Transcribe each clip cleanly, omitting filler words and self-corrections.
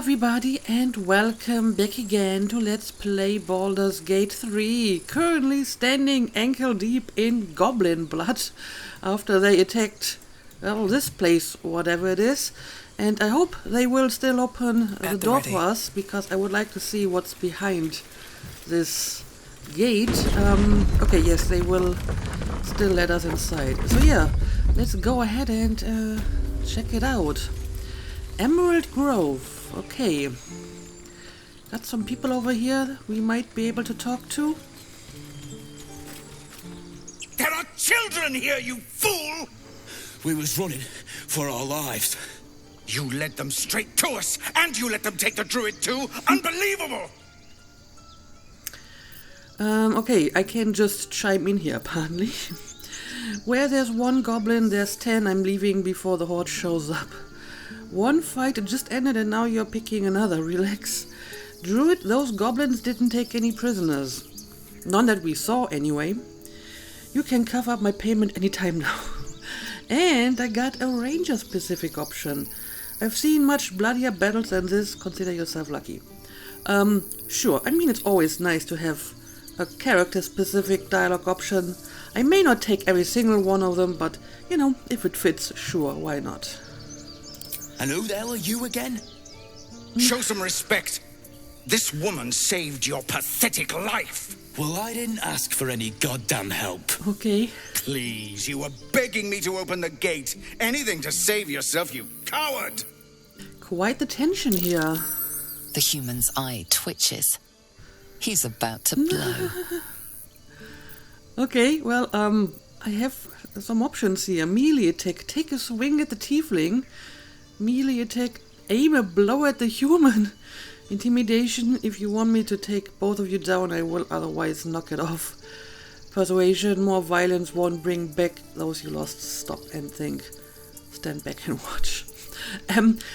everybody, and welcome back again to Let's Play Baldur's Gate 3. Currently standing ankle deep in goblin blood after they attacked, well, this place, whatever it is. And I hope they will still open the door for us, because I would like to see what's behind this gate. Okay, yes, they will still let us inside. So yeah, let's go ahead and check it out. Emerald Grove. Okay. Got some people over here we might be able to talk to. There are children here, you fool! We was running for our lives. You led them straight to us, and you let them take the druid too? Unbelievable! Okay, I can just chime in here, apparently. Where there's one goblin, there's 10. I'm leaving before the horde shows up. One fight just ended and now you're picking another. Relax. Druid, those goblins didn't take any prisoners. None that we saw, anyway. You can cover up my payment anytime now. And I got a ranger-specific option. I've seen much bloodier battles than this. Consider yourself lucky. Sure. I mean, it's always nice to have a character-specific dialogue option. I may not take every single one of them, but, you know, if it fits, sure, why not? And who the hell are you again? Show some respect. This woman saved your pathetic life. Well, I didn't ask for any goddamn help. Okay. Please, you were begging me to open the gate. Anything to save yourself, you coward! Quite the tension here. The human's eye twitches. He's about to blow. Okay, well, I have some options here. Melee attack. Take a swing at the tiefling. Melee attack. Aim a blow at the human. Intimidation. If you want me to take both of you down, I will otherwise knock it off. Persuasion. More violence won't bring back those you lost. Stop and think. Stand back and watch.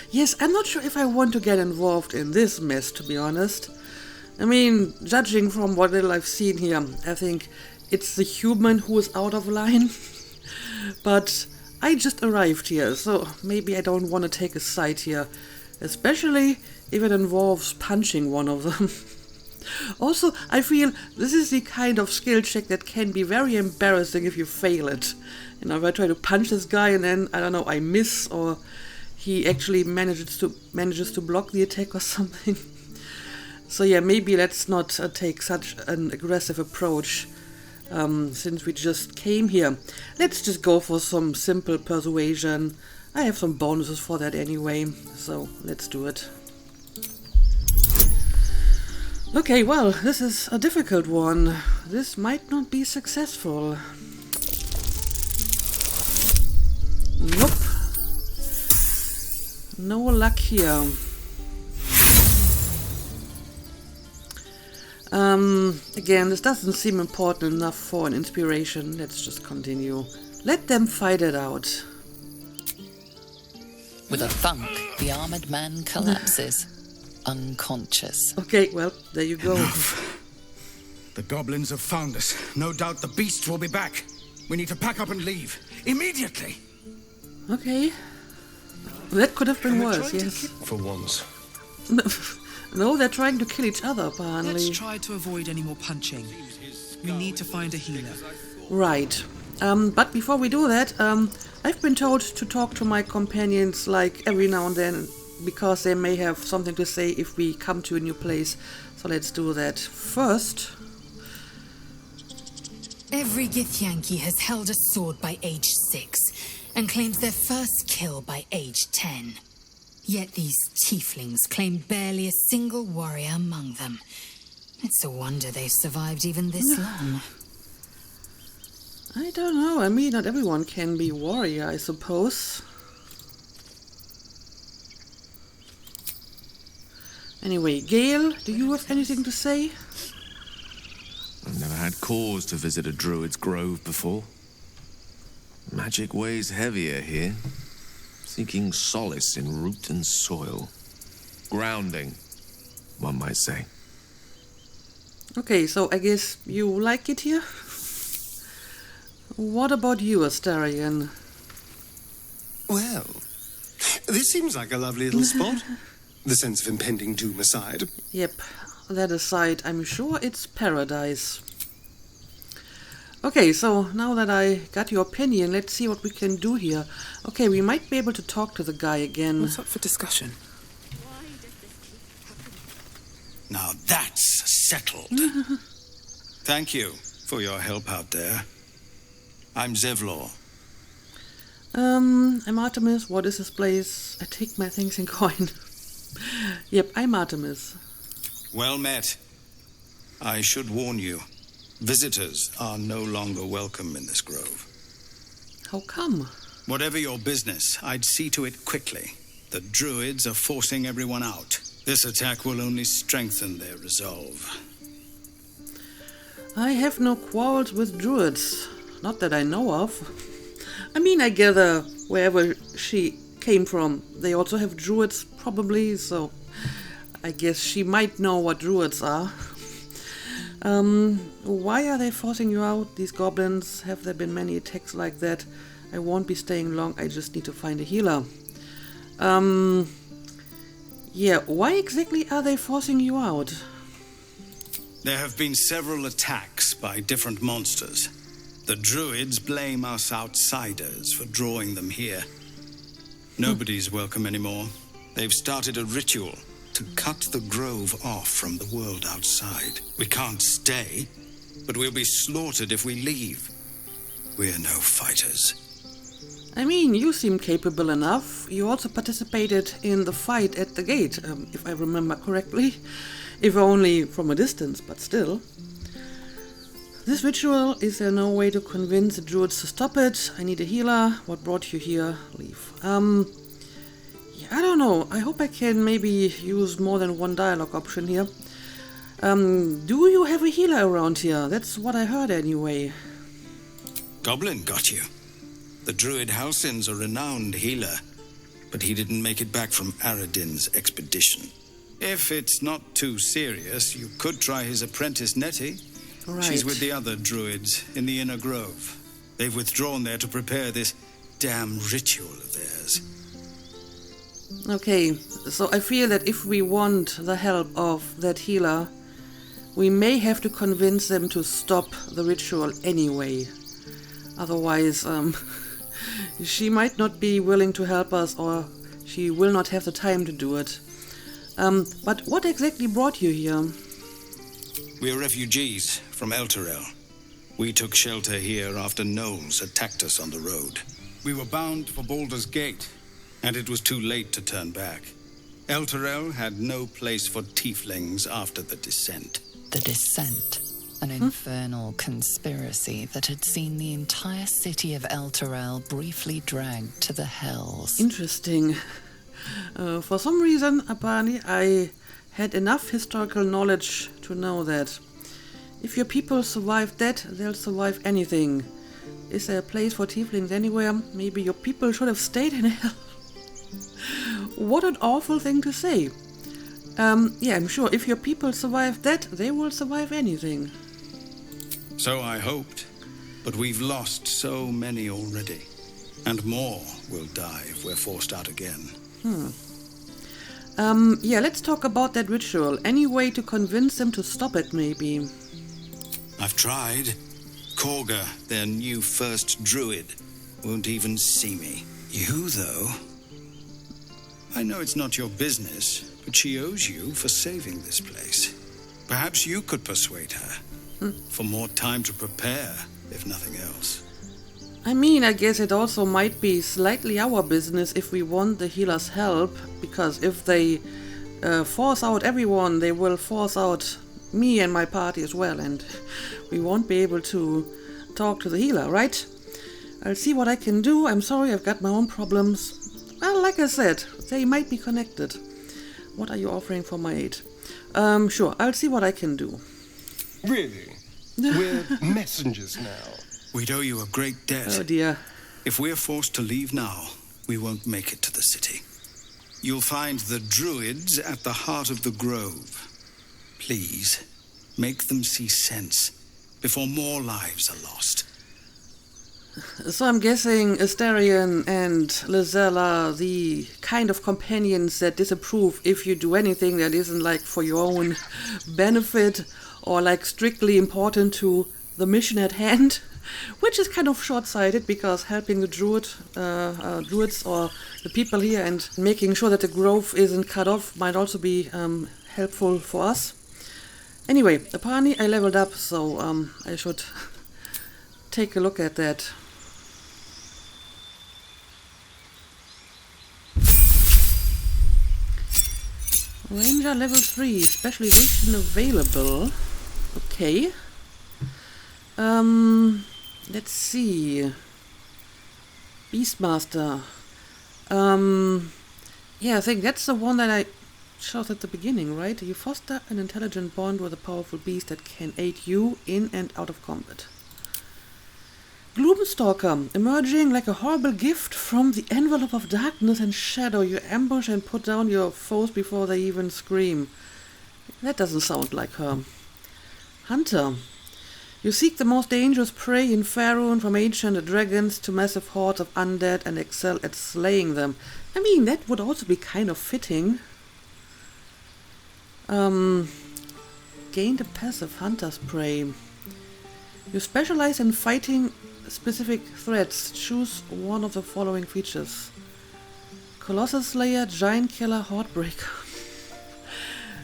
Yes, I'm not sure if I want to get involved in this mess, to be honest. I mean, judging from what little I've seen here, I think it's the human who is out of line. But I just arrived here, so maybe I don't want to take a side here. Especially if it involves punching one of them. Also, I feel this is the kind of skill check that can be very embarrassing if you fail it. You know, if I try to punch this guy and then, I don't know, I miss, or he actually manages to block the attack or something. So yeah, maybe let's not take such an aggressive approach, since we just came here. Let's just go for some simple persuasion. I have some bonuses for that anyway, so let's do it. Okay, well, this is a difficult one. This might not be successful. Nope. No luck here. Again, this doesn't seem important enough for an inspiration. Let's just continue. Let them fight it out. With a thunk, the armored man collapses, unconscious. Okay, well, there you go. Enough. The goblins have found us. No doubt the beasts will be back. We need to pack up and leave. Immediately. Okay. That could have been worse, yes. For once. No, they're trying to kill each other, apparently. Let's try to avoid any more punching. We need to find a healer. Right. But before we do that, I've been told to talk to my companions, like, every now and then, because they may have something to say if we come to a new place. So let's do that first. Every Githyanki has held a sword by age 6, and claims their first kill by age 10. Yet these tieflings claim barely a single warrior among them. It's a wonder they've survived even this long. I don't know. I mean, not everyone can be warrior, I suppose. Anyway, Gale, do you have anything to say? I've never had cause to visit a druid's grove before. Magic weighs heavier here, seeking solace in root and soil. Grounding, one might say. Okay, so I guess you like it here? What about you, Astarion? Well, this seems like a lovely little spot. The sense of impending doom aside. Yep, that aside, I'm sure it's paradise. Okay, so now that I got your opinion, let's see what we can do here. Okay, we might be able to talk to the guy again. What's up for discussion? Now that's settled. Thank you for your help out there. I'm Zevlor. I'm Artemis. What is this place? I take my things in coin. Yep, I'm Artemis. Well met. I should warn you, visitors are no longer welcome in this grove. How come? Whatever your business, I'd see to it quickly. The druids are forcing everyone out. This attack will only strengthen their resolve. I have no quarrels with druids. Not that I know of. I mean, I gather wherever she came from, they also have druids, probably, so I guess she might know what druids are. Why are they forcing you out, these goblins? Have there been many attacks like that? I won't be staying long, I just need to find a healer. Yeah, why exactly are they forcing you out? There have been several attacks by different monsters. The druids blame us outsiders for drawing them here. Nobody's welcome anymore. They've started a ritual to cut the grove off from the world outside. We can't stay, but we'll be slaughtered if we leave. We're no fighters. I mean, you seem capable enough. You also participated in the fight at the gate, if I remember correctly. If only from a distance, but still. This ritual, is there no way to convince the druids to stop it? I need a healer. What brought you here? Leave. Yeah, I don't know. I hope I can maybe use more than one dialogue option here. Do you have a healer around here? That's what I heard anyway. Goblin got you. The druid Halsin's a renowned healer, but he didn't make it back from Aradin's expedition. If it's not too serious, you could try his apprentice Nettie. Right. She's with the other druids in the inner grove. They've withdrawn there to prepare this damn ritual of theirs. Okay, so I feel that if we want the help of that healer, we may have to convince them to stop the ritual anyway. Otherwise, she might not be willing to help us, or she will not have the time to do it. But what exactly brought you here? We are refugees from Elturel. We took shelter here after gnolls attacked us on the road. We were bound for Baldur's Gate, and it was too late to turn back. Elturel had no place for tieflings after the descent. The Descent, an infernal conspiracy that had seen the entire city of Elturel briefly dragged to the hells. Interesting. For some reason, apparently, I had enough historical knowledge to know that if your people survive that, they'll survive anything. Is there a place for tieflings anywhere? Maybe your people should have stayed in hell. What an awful thing to say. Yeah, I'm sure if your people survive that, they will survive anything. So I hoped, but we've lost so many already. And more will die if we're forced out again. Yeah, let's talk about that ritual. Any way to convince them to stop it, maybe? I've tried. Korga, their new first druid, won't even see me. You, though? I know it's not your business, but she owes you for saving this place. Perhaps you could persuade her. For more time to prepare, if nothing else. I mean, I guess it also might be slightly our business if we want the healer's help, because if they force out everyone, they will force out me and my party as well, and we won't be able to talk to the healer, right? I'll see what I can do. I'm sorry, I've got my own problems. Well, like I said, they might be connected. What are you offering for my aid? Sure, I'll see what I can do. Really? We're messengers now. We'd owe you a great debt. Oh dear. If we're forced to leave now, we won't make it to the city. You'll find the druids at the heart of the grove. Please, make them see sense before more lives are lost. So I'm guessing Astarion and Lizella, the kind of companions that disapprove if you do anything that isn't like for your own benefit or like strictly important to the mission at hand, which is kind of short-sighted because helping the druids or the people here and making sure that the grove isn't cut off might also be helpful for us. Anyway, apparently I leveled up, so I should take a look at that. Ranger level 3, specialization available. Okay. Let's see. Beastmaster. Yeah, I think that's the one that I chose at the beginning, right? You foster an intelligent bond with a powerful beast that can aid you in and out of combat. Gloomstalker, emerging like a horrible gift from the envelope of darkness and shadow. You ambush and put down your foes before they even scream. That doesn't sound like her. Hunter, you seek the most dangerous prey in Faerun, from ancient dragons to massive hordes of undead, and excel at slaying them. I mean, that would also be kind of fitting. Gained a passive hunter's prey. You specialize in fighting specific threats. Choose one of the following features. Colossus Slayer, Giant Killer, Hordebreaker.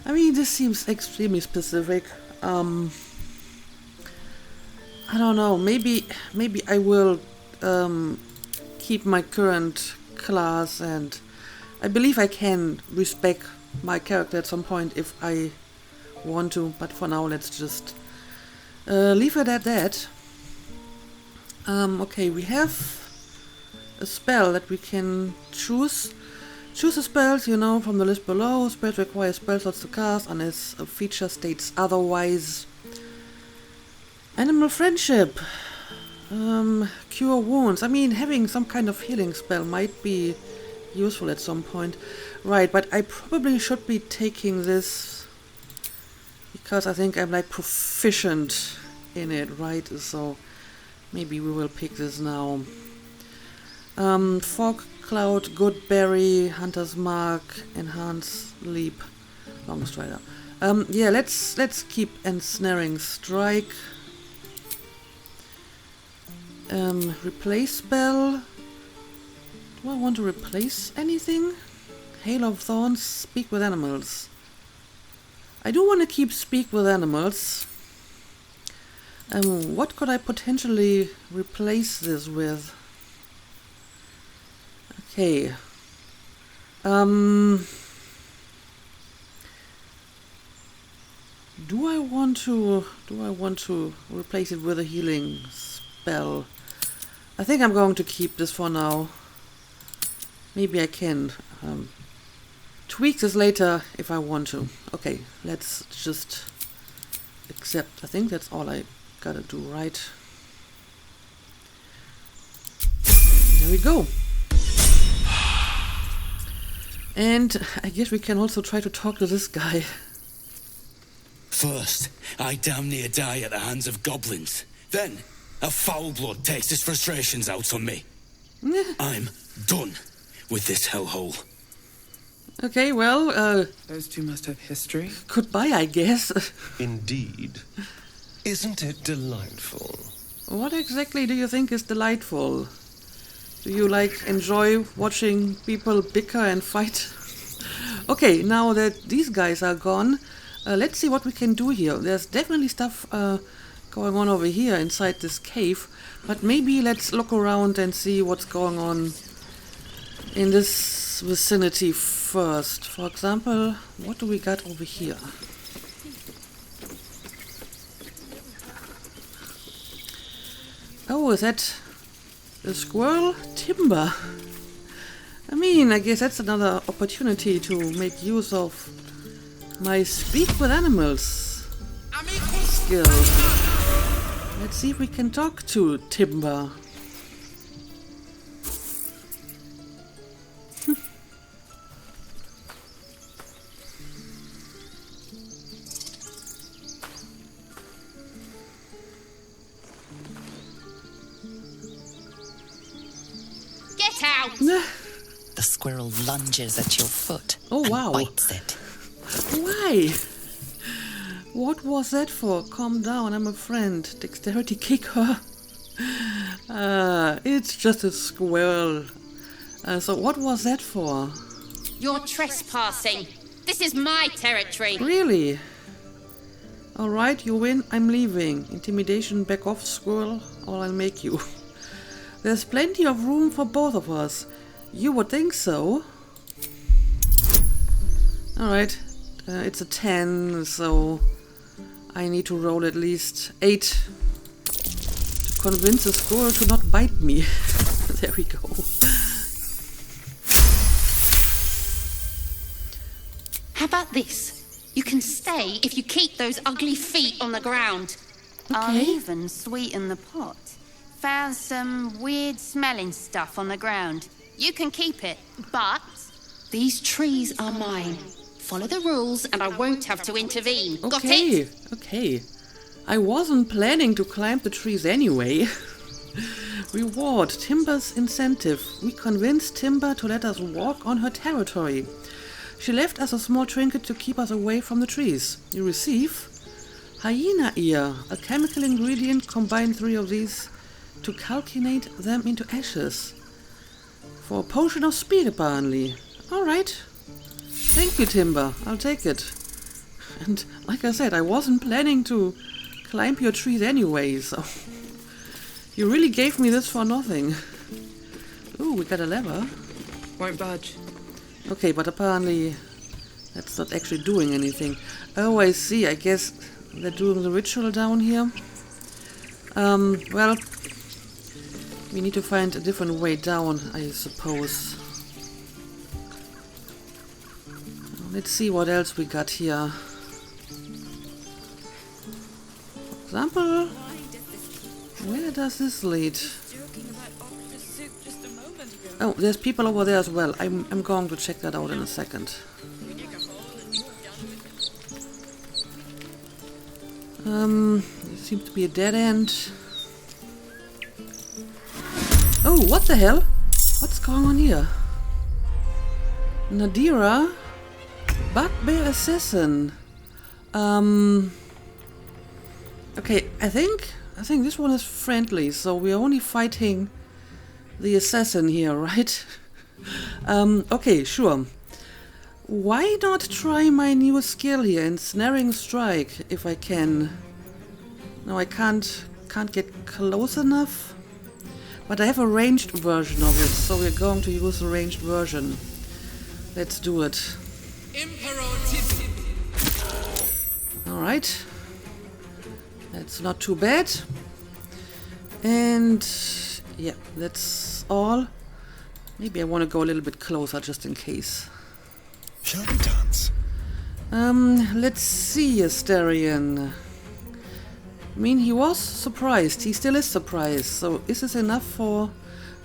I mean, this seems extremely specific. I don't know, maybe I will keep my current class, and I believe I can respec my character at some point if I want to, but for now let's just leave it at that. Okay, we have a spell that we can choose. Choose the spells, you know, from the list below. Spells require spell slots to cast unless a feature states otherwise. Animal friendship. Cure wounds. I mean, having some kind of healing spell might be useful at some point. Right, but I probably should be taking this because I think I'm like proficient in it, right? So maybe we will pick this now. Fog Cloud, Good Berry, Hunter's Mark, Enhanced Leap, Long Strider. Yeah, let's keep Ensnaring Strike. Replace spell. Do I want to replace anything? Hail of Thorns, Speak with Animals. I do want to keep Speak with Animals. What could I potentially replace this with? Okay. Do I want to replace it with a healing spell? I think I'm going to keep this for now. Maybe I can tweak this later if I want to. Okay, let's just accept. I think that's all I gotta do, right? There we go. And I guess we can also try to talk to this guy. First, I damn near die at the hands of goblins. Then, a foul blood takes his frustrations out on me. I'm done with this hellhole. Okay, well, Those two must have history. goodbye, I guess. Indeed. Isn't it delightful? What exactly do you think is delightful? Do you, like, enjoy watching people bicker and fight? Okay, now that these guys are gone, let's see what we can do here. There's definitely stuff going on over here inside this cave, but maybe let's look around and see what's going on in this vicinity first. For example, what do we got over here? Oh, is that a squirrel? Timber. I mean, I guess that's another opportunity to make use of my Speak with Animals skill. Let's see if we can talk to Timber. Get out! The squirrel lunges at your foot Oh, and wow. bites it. Why? What was that for? Calm down, I'm a friend. Dexterity kick her. It's just a squirrel. So what was that for? You're trespassing. This is my territory. Really? Alright, you win, I'm leaving. Intimidation, back off, squirrel, or I'll make you. There's plenty of room for both of us. You would think so. Alright, it's a 10, so I need to roll at least 8 to convince the squirrel to not bite me. There we go. How about this? You can stay if you keep those ugly feet on the ground. I'll even sweeten the pot. Found some weird smelling stuff on the ground. You can keep it, but these trees are mine. Follow the rules and I won't have to intervene. Got it? Okay. I wasn't planning to climb the trees anyway. Reward, Timber's incentive. We convinced Timber to let us walk on her territory. She left us a small trinket to keep us away from the trees. You receive hyena ear, a chemical ingredient. Combine 3 of these to calcinate them into ashes. For a potion of speed, apparently. Alright. Thank you, Timber. I'll take it. And like I said, I wasn't planning to climb your trees anyway, so... You really gave me this for nothing. Ooh, we got a lever. Won't budge. Okay, but apparently that's not actually doing anything. Oh, I see. I guess they're doing the ritual down here. Well, we need to find a different way down, I suppose. Let's see what else we got here. For example, where does this lead? Oh, there's people over there as well. I'm going to check that out in a second. There seems to be a dead end. Oh, what the hell? What's going on here? Nadira? Bugbear Assassin. Okay, I think this one is friendly, so we're only fighting the assassin here, right? Okay, sure. Why not try my new skill here, Ensnaring Strike, if I can? No, I can't get close enough. But I have a ranged version of it, so we're going to use the ranged version. Let's do it. Alright. That's not too bad. And yeah, that's all. Maybe I want to go a little bit closer just in case. Shall we dance? Let's see, Asterion. I mean, he was surprised. He still is surprised. So is this enough for...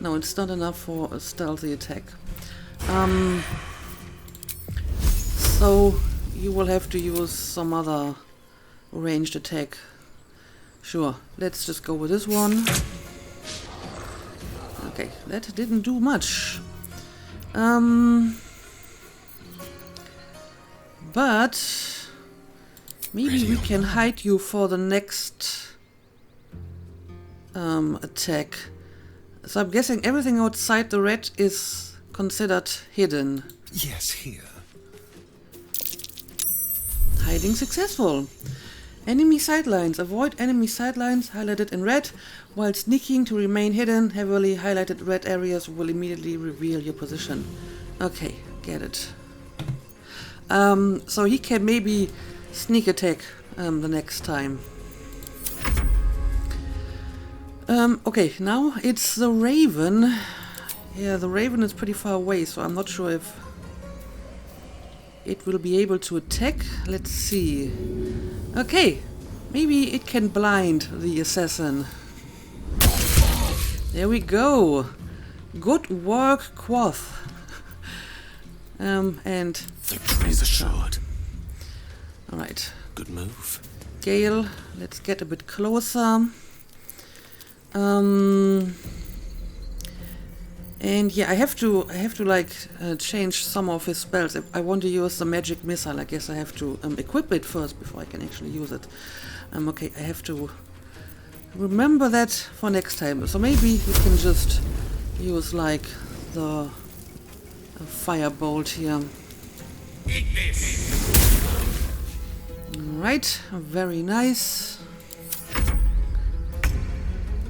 No, it's not enough for a stealthy attack. So you will have to use some other ranged attack. Sure, let's just go with this one. Okay, that didn't do much. But maybe we can hide you for the next attack. So I'm guessing everything outside the red is considered hidden. Yes, here. Hiding successful. Enemy sidelines. Avoid enemy sidelines highlighted in red. While sneaking to remain hidden, heavily highlighted red areas will immediately reveal your position. Okay, get it. So he can maybe sneak attack the next time. Okay, now it's the Raven. Yeah, the Raven is pretty far away, so I'm not sure if it will be able to attack. Let's see. Okay, maybe it can blind the assassin. There we go. Good work, Quoth. And victory's assured. Alright. Good move. Gale, let's get a bit And yeah, I have to like change some of his spells. If I want to use the magic missile, I guess I have to equip it first before I can actually use it. Okay, I have to remember that for next time. So maybe you can just use like the firebolt here. Alright, very nice.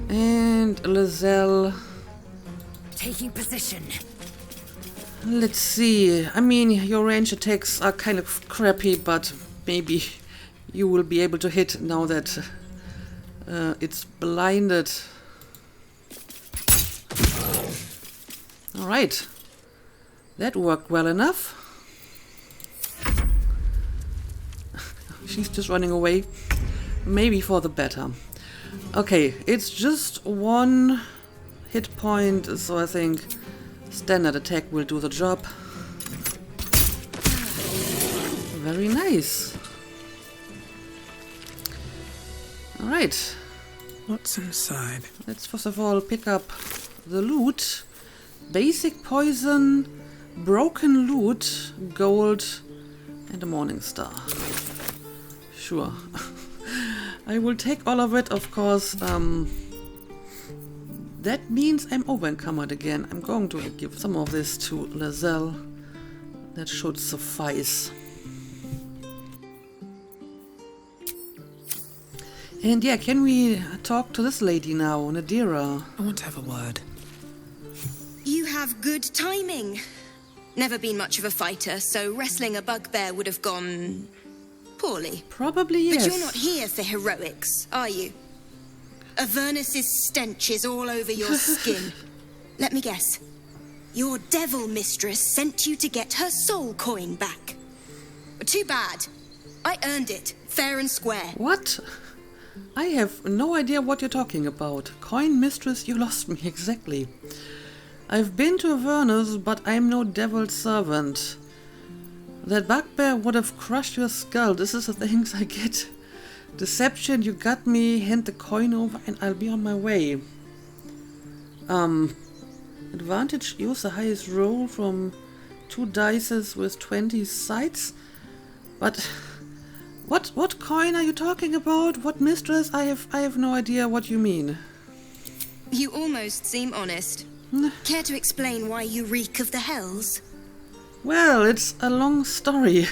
And Lizelle. Taking position. Let's see. I mean, your range attacks are kind of crappy, but maybe you will be able to hit now that it's blinded. Alright. That worked well enough. She's just running away. Maybe for the better. Okay, it's just one hit point, so I think standard attack will do the job. Very nice. Alright. What's inside? Let's first of all pick up the loot. Basic poison, broken loot, gold, and a morning star. Sure. I will take all of it, of course. That means I'm over-encumbered again. I'm going to give some of this to Lizelle. That should suffice. And yeah, can we talk to this lady now, Nadira? I want to have a word. You have good timing. Never been much of a fighter, so wrestling a bugbear would have gone poorly. Probably yes. But you're not here for heroics, are you? Avernus's stench is all over your skin. Let me guess. Your devil mistress sent you to get her soul coin back. Too bad. I earned it, fair and square. What? I have no idea what you're talking about. Coin mistress, you lost me, exactly. I've been to Avernus, but I'm no devil's servant. That bugbear would have crushed your skull. This is the things I get. Deception, you got me. Hand the coin over and I'll be on my way. Advantage, use the highest roll from 2 dices with 20 sides. But what coin are you talking about? What mistress? I have no idea what you mean. You almost seem honest. Care to explain why you reek of the hells? Well, it's a long story.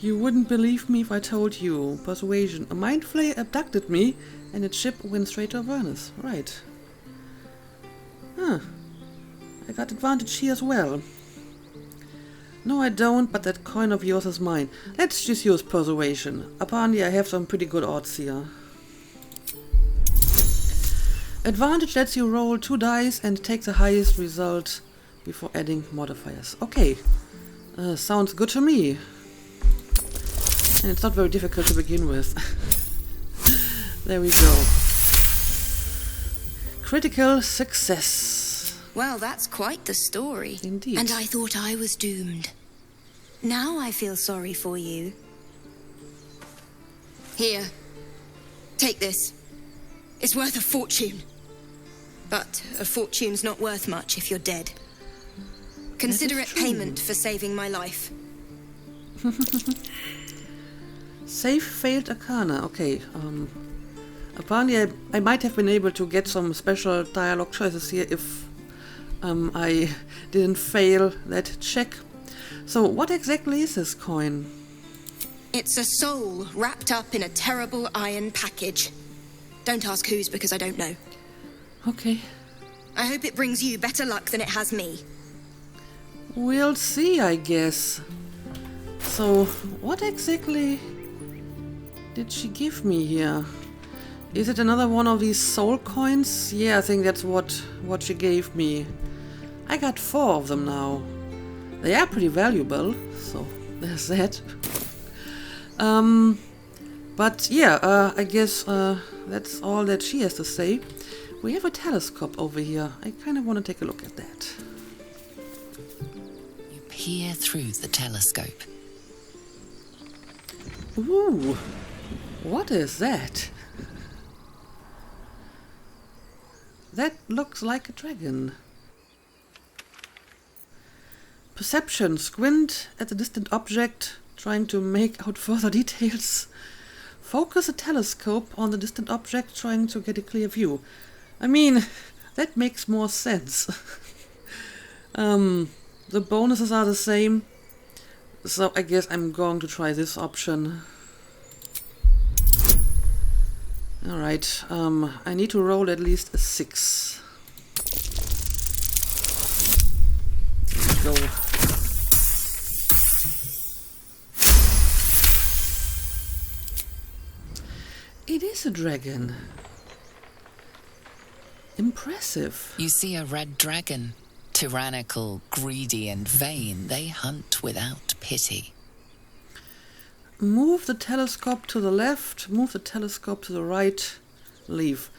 You wouldn't believe me if I told you. Persuasion. A mind flayer abducted me, and its ship went straight to Avernus. Right. Huh. I got advantage here as well. No, I don't, but that coin of yours is mine. Let's just use persuasion. Apparently I have some pretty good odds here. Advantage lets you roll 2 dice and take the highest result before adding modifiers. Okay. Sounds good to me. And it's not very difficult to begin with. There we go. Critical success. Well, that's quite the story. Indeed. And I thought I was doomed. Now I feel sorry for you. Here. Take this. It's worth a fortune. But a fortune's not worth much if you're dead. Consider it payment for saving my life. Save failed arcana. Okay. Apparently I might have been able to get some special dialogue choices here if I didn't fail that check. So what exactly is this coin? It's a soul wrapped up in a terrible iron package. Don't ask whose, because I don't know. Okay. I hope it brings you better luck than it has me. We'll see, I guess. So, what exactly did she give me here? Is it another one of these soul coins? Yeah, I think that's what she gave me. I got 4 of them now. They are pretty valuable, so there's that. But yeah, I guess that's all that she has to say. We have a telescope over here. I kind of want to take a look at that. You peer through the telescope. Ooh, what is that? That looks like a dragon. perception. Squint at the distant object, trying to make out further details. Focus a telescope on the distant object, trying to get a clear view. I mean, that makes more sense. The bonuses are the same, so I guess I'm going to try this option. Alright, I need to roll at least a 6. Let's go. It is a dragon. Impressive. You see a red dragon. Tyrannical, greedy, and vain, they hunt without pity. Move the telescope to the left, move the telescope to the right, leave.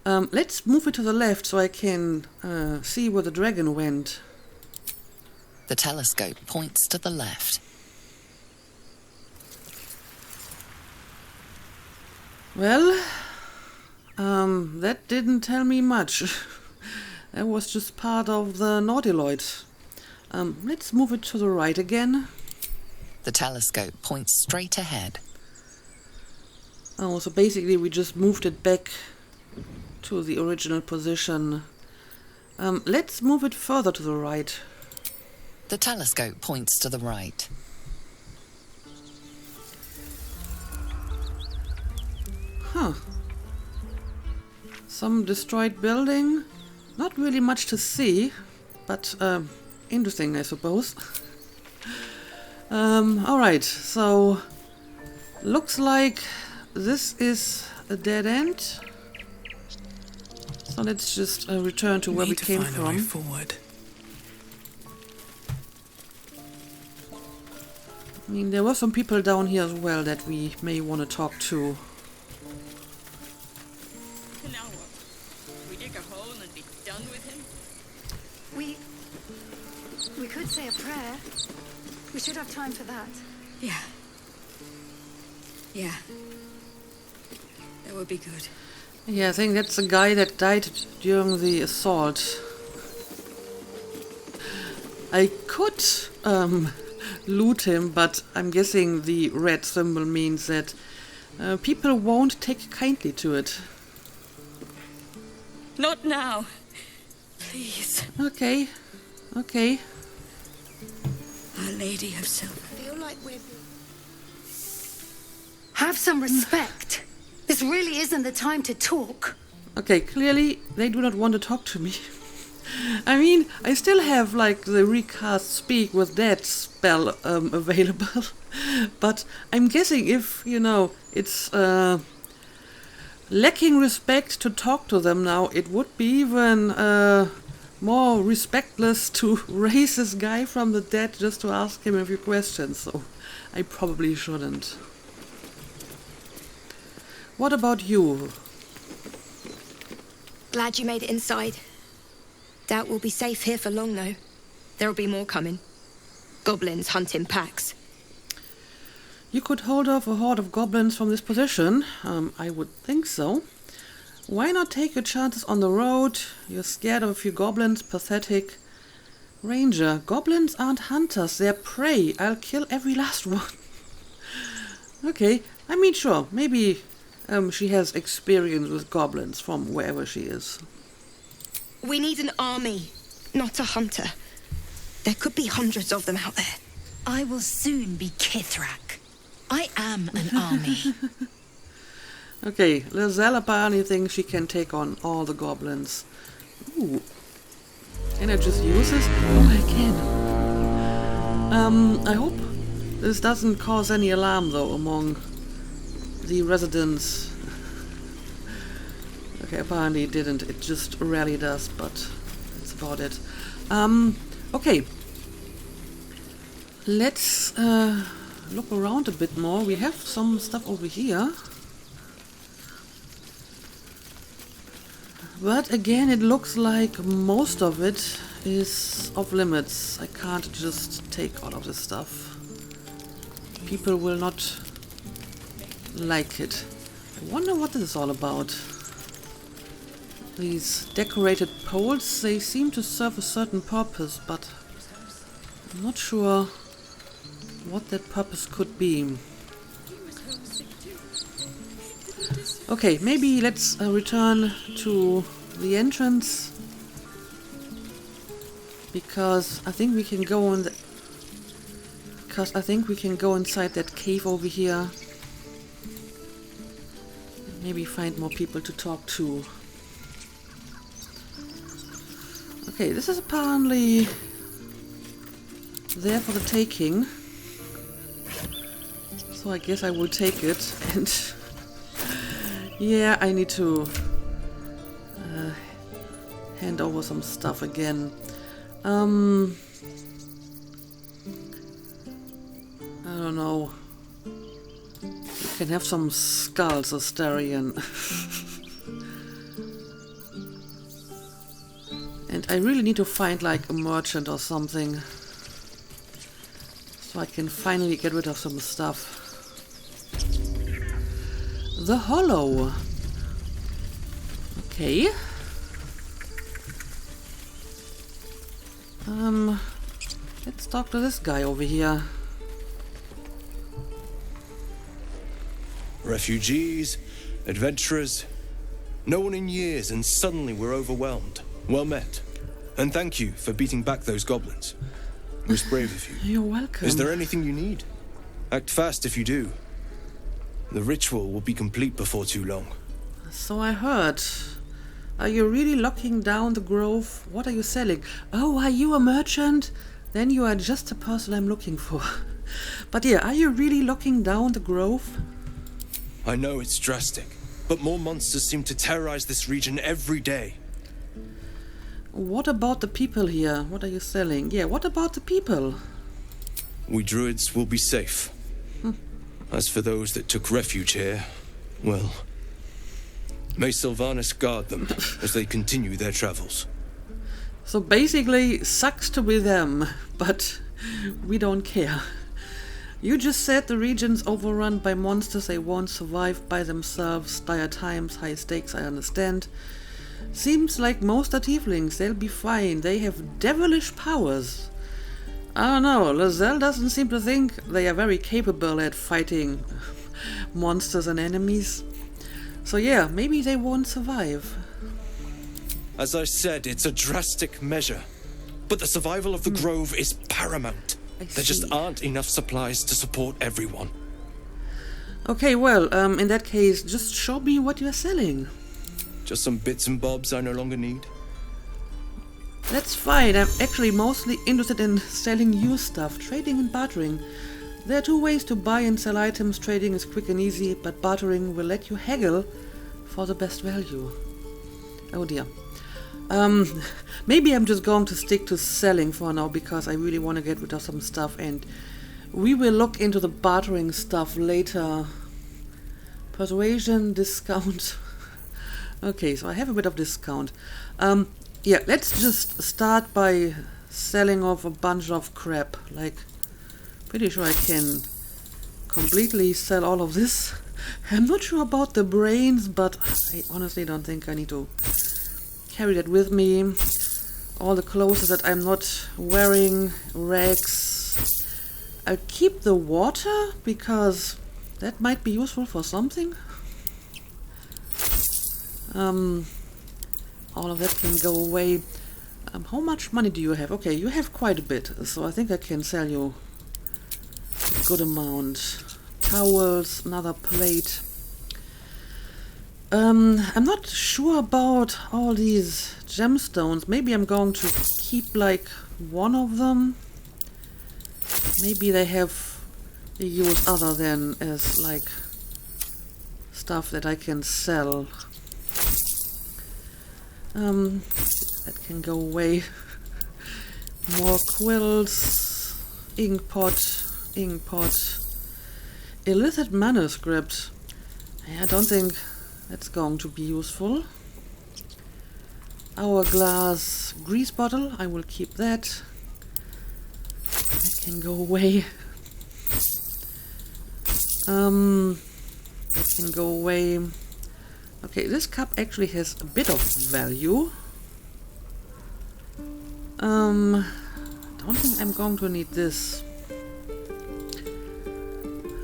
Let's move it to the left so I can see where the dragon went. The telescope points to the left. Well, that didn't tell me much. That was just part of the Nautilus. Let's move it to the right again. The telescope points straight ahead. Oh, so basically we just moved it back to the original position. Let's move it further to the right. The telescope points to the right. Huh. Some destroyed building. Not really much to see, but interesting, I suppose. Alright, so looks like this is a dead end. So let's just return to where we came from. A way forward. I mean, there were some people down here as well that we may want to talk to. Now what? We dig a hole and be done with him? We could say a prayer. We should have time for that. Yeah. Yeah. That would be good. Yeah, I think that's the guy that died during the assault. I could loot him, but I'm guessing the red symbol means that people won't take kindly to it. Not now. Please. Okay. Okay. Our Lady of Silver. I feel like we're... Have some respect. This really isn't the time to talk. Okay, clearly they do not want to talk to me. I mean, I still have like the recast speak with that spell available. But I'm guessing if, you know, it's lacking respect to talk to them now, it would be even more respectless to raise this guy from the dead just to ask him a few questions. So I probably shouldn't. What about you? Glad you made it inside. Doubt we'll be safe here for long, though. There'll be more coming. Goblins hunt in packs. You could hold off a horde of goblins from this position. I would think so. Why not take your chances on the road? You're scared of a few goblins, pathetic. Ranger, goblins aren't hunters, they're prey. I'll kill every last one. Okay, I mean, sure, maybe she has experience with goblins from wherever she is. We need an army, not a hunter. There could be hundreds of them out there. I will soon be Kithrak. I am an army. Okay, Lizelle apparently thinks she can take on all the goblins. Ooh. Can I just use this? Oh, I can. I hope this doesn't cause any alarm, though, among the residents. Okay, apparently it didn't. It just rarely does, but that's about it. Okay. Let's look around a bit more. We have some stuff over here. But again, it looks like most of it is off limits. I can't just take all of this stuff. People will not like it. I wonder what this is all about. These decorated poles, they seem to serve a certain purpose, but I'm not sure what that purpose could be. Okay, maybe let's return to the entrance, because I think we can go in inside that cave over here. Maybe find more people to talk to. Okay, this is apparently there for the taking. So I guess I will take it. And yeah, I need to hand over some stuff again. I don't know. You can have some skulls, Astarion. And I really need to find like a merchant or something, so I can finally get rid of some stuff. The Hollow. Okay. Let's talk to this guy over here. Refugees, adventurers, no one in years, and suddenly we're overwhelmed. Well met. And thank you for beating back those goblins. It was brave of you. You're welcome. Is there anything you need? Act fast if you do. The ritual will be complete before too long. So I heard. Are you really locking down the grove? What are you selling? Oh, are you a merchant? Then you are just the person I'm looking for. But yeah, are you really locking down the grove? I know it's drastic, but more monsters seem to terrorize this region every day. What about the people here? What are you selling? Yeah, what about the people? We druids will be safe. As for those that took refuge here, well, may Sylvanas guard them as they continue their travels. So basically, sucks to be them, but we don't care. You just said the region's overrun by monsters, they won't survive by themselves. Dire times, high stakes, I understand. Seems like most are tieflings, they'll be fine. They have devilish powers. I don't know, Lozelle doesn't seem to think they are very capable at fighting monsters and enemies. So yeah, maybe they won't survive. As I said, it's a drastic measure. But the survival of the grove is paramount. There just aren't enough supplies to support everyone. Okay, well, in that case, just show me what you're selling. Just some bits and bobs I no longer need. That's fine. I'm actually mostly interested in selling you stuff, trading and bartering. There are two ways to buy and sell items. Trading is quick and easy, but bartering will let you haggle for the best value. Oh dear. Maybe I'm just going to stick to selling for now, because I really want to get rid of some stuff, and we will look into the bartering stuff later. Persuasion, discount. Okay, so I have a bit of discount. Yeah, let's just start by selling off a bunch of crap. Like, pretty sure I can completely sell all of this. I'm not sure about the brains, but I honestly don't think I need to carry that with me. All the clothes that I'm not wearing, rags. I'll keep the water, because that might be useful for something. All of that can go away. How much money do you have? Okay, you have quite a bit, so I think I can sell you a good amount. Towels, another plate. I'm not sure about all these gemstones. Maybe I'm going to keep like one of them. Maybe they have a use other than as like stuff that I can sell. That can go away. More quills, ink pot. Illicit manuscript. I don't think that's going to be useful. Hourglass grease bottle. I will keep that. That can go away. That can go away. Okay, this cup actually has a bit of value. Don't don't think I'm going to need this.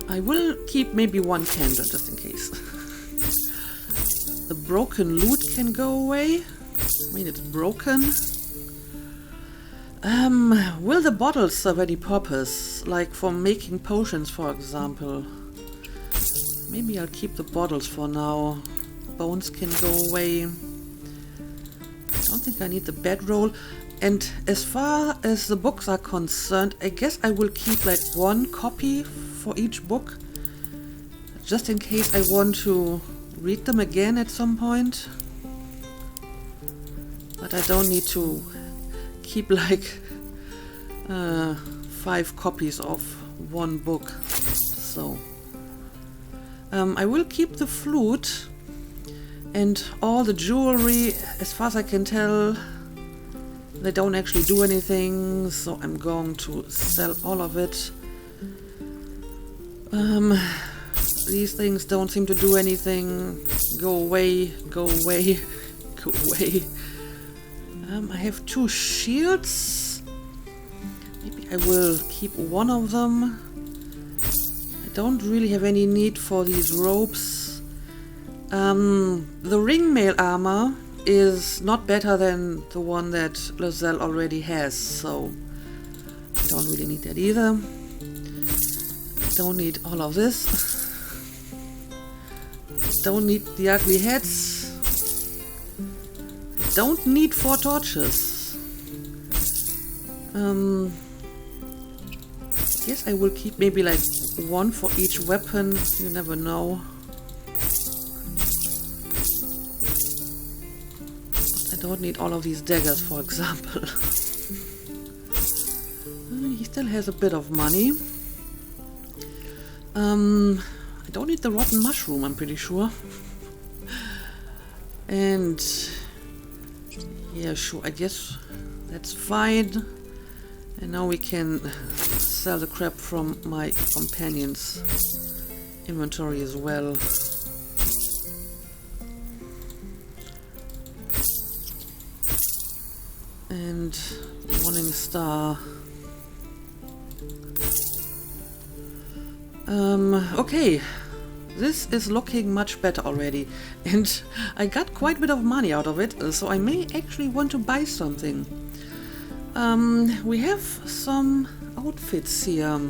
I will keep maybe one candle just in case. The broken loot can go away. I mean, it's broken. Will the bottles serve any purpose? Like for making potions, for example. Maybe I'll keep the bottles for now. Bones can go away. I don't think I need the bedroll. And as far as the books are concerned, I guess I will keep like one copy for each book. Just in case I want to read them again at some point. But I don't need to keep like 5 copies of one book. So I will keep the flute and all the jewelry. As far as I can tell, they don't actually do anything, so I'm going to sell all of it. These things don't seem to do anything. Go away, go away, go away. I have 2 shields. Maybe I will keep one of them. I don't really have any need for these robes. The ringmail armor is not better than the one that Lozelle already has, so I don't really need that either. I don't need all of this. Don't need the ugly heads. Don't need 4 torches. I guess I will keep maybe like 1 for each weapon. You never know. I don't need all of these daggers, for example. He still has a bit of money. I don't need the rotten mushroom, I'm pretty sure. And yeah, sure, I guess that's fine. And now we can sell the crap from my companion's inventory as well. And Morning Star. Okay, this is looking much better already, and I got quite a bit of money out of it, so I may actually want to buy something. We have some outfits here.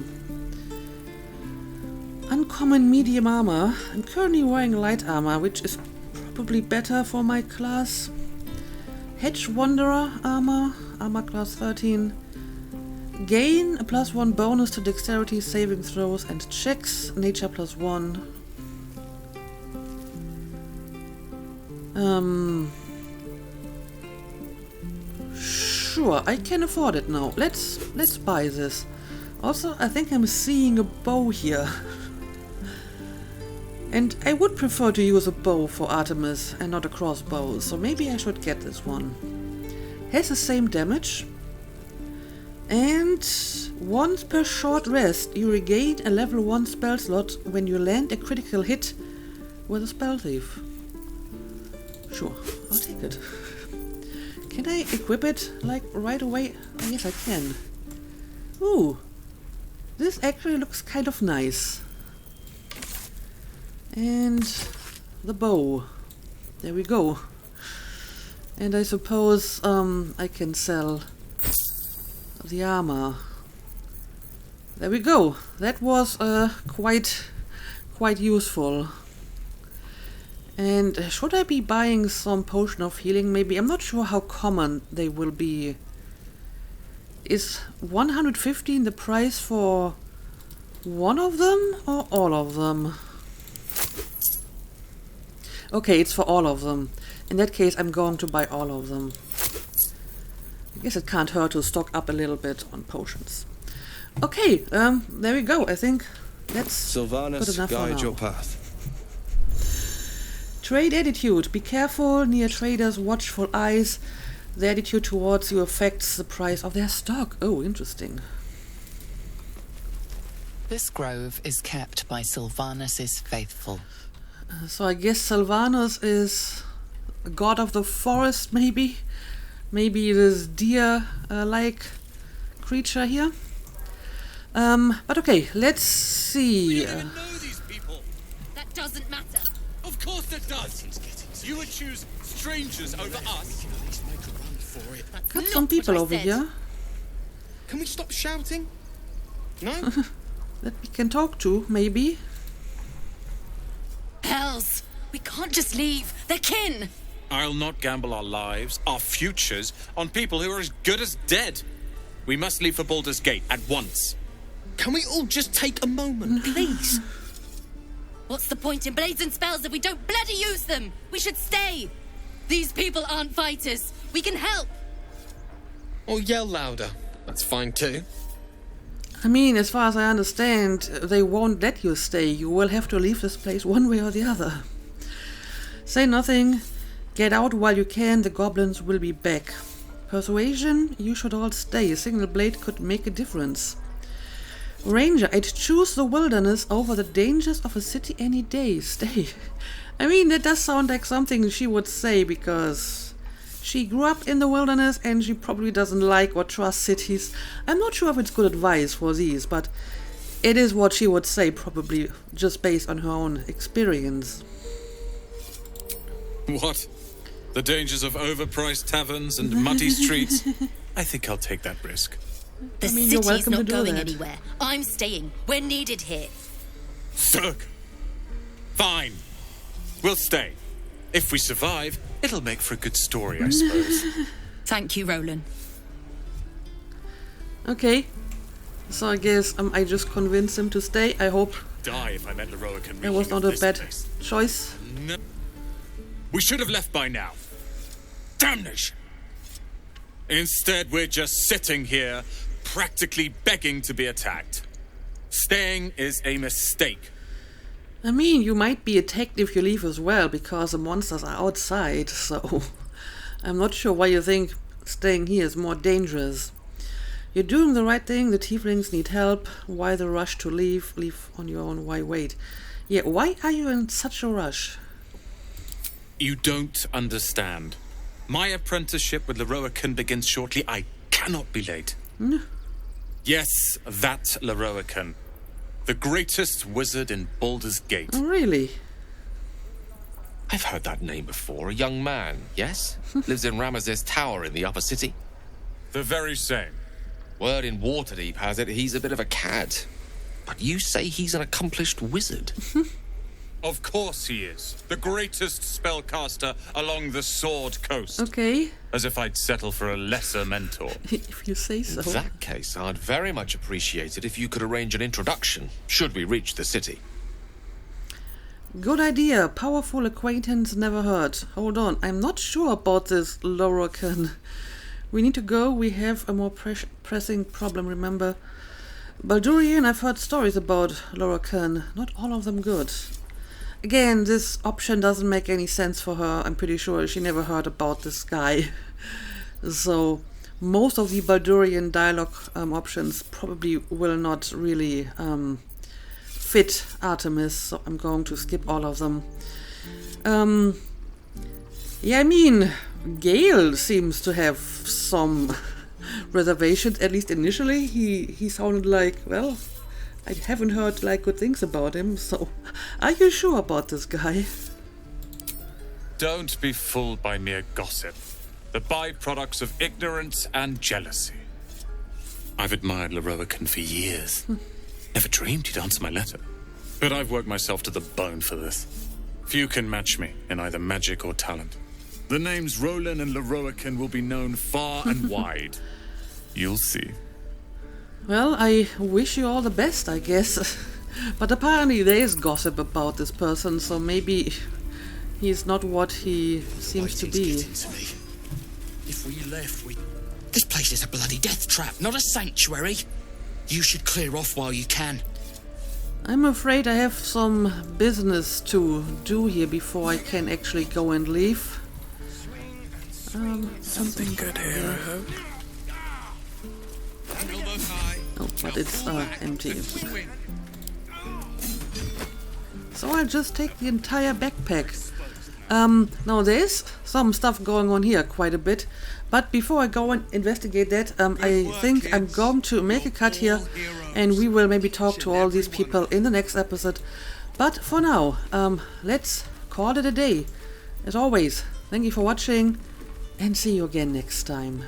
Uncommon medium armor. I'm currently wearing light armor, which is probably better for my class. Hedge Wanderer armor, armor class 13. Gain a +1 bonus to dexterity saving throws and checks, nature +1. Sure, I can afford it now. Let's buy this. Also, I think I'm seeing a bow here. And I would prefer to use a bow for Artemis and not a crossbow, so maybe I should get this one. Has the same damage. And once per short rest, you regain a level 1 spell slot when you land a critical hit with a spell thief. Sure, I'll take it. Can I equip it, like, right away? Oh, yes, I can. Ooh, this actually looks kind of nice. And the bow. There we go. And I suppose I can sell the armor. There we go. That was quite useful. And should I be buying some potion of healing? Maybe. I'm not sure how common they will be. Is 115 the price for one of them or all of them? Okay, it's for all of them. In that case, I'm going to buy all of them. I guess it can't hurt to stock up a little bit on potions. Okay, there we go. I think that's Sylvanas, good enough for guide now. your path. Trade attitude. Be careful near traders' watchful eyes. Their attitude towards you affects the price of their stock. Oh, interesting. This grove is kept by Sylvanus' faithful. So I guess Sylvanus is a god of the forest, maybe? Maybe this deer-like creature creature here. But okay, let's see. We don't even know these people. That doesn't matter. Of course it does. You would choose strangers over us. Got some people over here Can we stop shouting? No? that we can talk to, maybe. Hells! We can't just leave. They're kin! I'll not gamble our lives, our futures, on people who are as good as dead. We must leave for Baldur's Gate at once. Can we all just take a moment, please? What's the point in blades and spells if we don't bloody use them? We should stay! These people aren't fighters. We can help! Or yell louder. That's fine too. I mean, as far as I understand, they won't let you stay. You will have to leave this place one way or the other. Say nothing. Get out while you can. The goblins will be back. Persuasion, you should all stay. A single blade could make a difference. Ranger, I'd choose the wilderness over the dangers of a city any day. Stay. I mean, that does sound like something she would say, because she grew up in the wilderness and she probably doesn't like or trust cities. I'm not sure if it's good advice for these, but it is what she would say, probably just based on her own experience. What? The dangers of overpriced taverns and muddy streets? I think I'll take that risk. The city's not going anywhere. I'm staying. We're needed here. Thug! Fine. We'll stay. If we survive, it'll make for a good story, I suppose. Thank you, Roland. Okay. So I guess I just convinced him to stay. I hope Die if I met Leroican. that was not a bad choice. No. We should have left by now. Damnation! Instead, we're just sitting here, practically begging to be attacked. Staying is a mistake. I mean, you might be attacked if you leave as well, because the monsters are outside, so I'm not sure why you think staying here is more dangerous. You're doing the right thing, the tieflings need help. Why the rush to leave? Leave on your own, why wait? Yeah, why are you in such a rush? You don't understand. My apprenticeship with Leroican begins shortly. I cannot be late. Yes, that Leroican. The greatest wizard in Baldur's Gate. Oh, really? I've heard that name before. A young man, yes? Lives in Ramazes Tower in the upper city. The very same. Word in Waterdeep has it he's a bit of a cad. But you say he's an accomplished wizard. Of course he is. The greatest spellcaster along the Sword Coast. Okay. As if I'd settle for a lesser mentor. If you say so. In that case, I'd very much appreciate it if you could arrange an introduction, should we reach the city. Good idea. Powerful acquaintance never hurt. Hold on, I'm not sure about this Leroican. We need to go. We have a more pressing problem, remember. Baldurian, I've heard stories about Leroican. Not all of them good. Again, this option doesn't make any sense for her. I'm pretty sure she never heard about this guy. So, most of the Baldurian dialogue options probably will not really fit Artemis, so I'm going to skip all of them. Yeah, I mean, Gale seems to have some reservations, at least initially. He sounded like, well, I haven't heard good things about him, so are you sure about this guy? Don't be fooled by mere gossip. The byproducts of ignorance and jealousy. I've admired Leroican for years. Never dreamed he'd answer my letter. But I've worked myself to the bone for this. Few can match me in either magic or talent. The names Roland and Leroican will be known far and wide. You'll see. Well, I wish you all the best, I guess. But apparently there is gossip about this person, so maybe he's not what he seems to be. If we left, This place is a bloody death trap, not a sanctuary. You should clear off while you can. I'm afraid I have some business to do here before I can actually go and leave. Something good here, I hope. Oh, but it's empty. So I'll just take the entire backpack. Now there's some stuff going on here quite a bit, but before I go and investigate that, I think I'm going to make a cut here, and we will maybe talk to all these people in the next episode. But for now, let's call it a day. As always, thank you for watching, and see you again next time.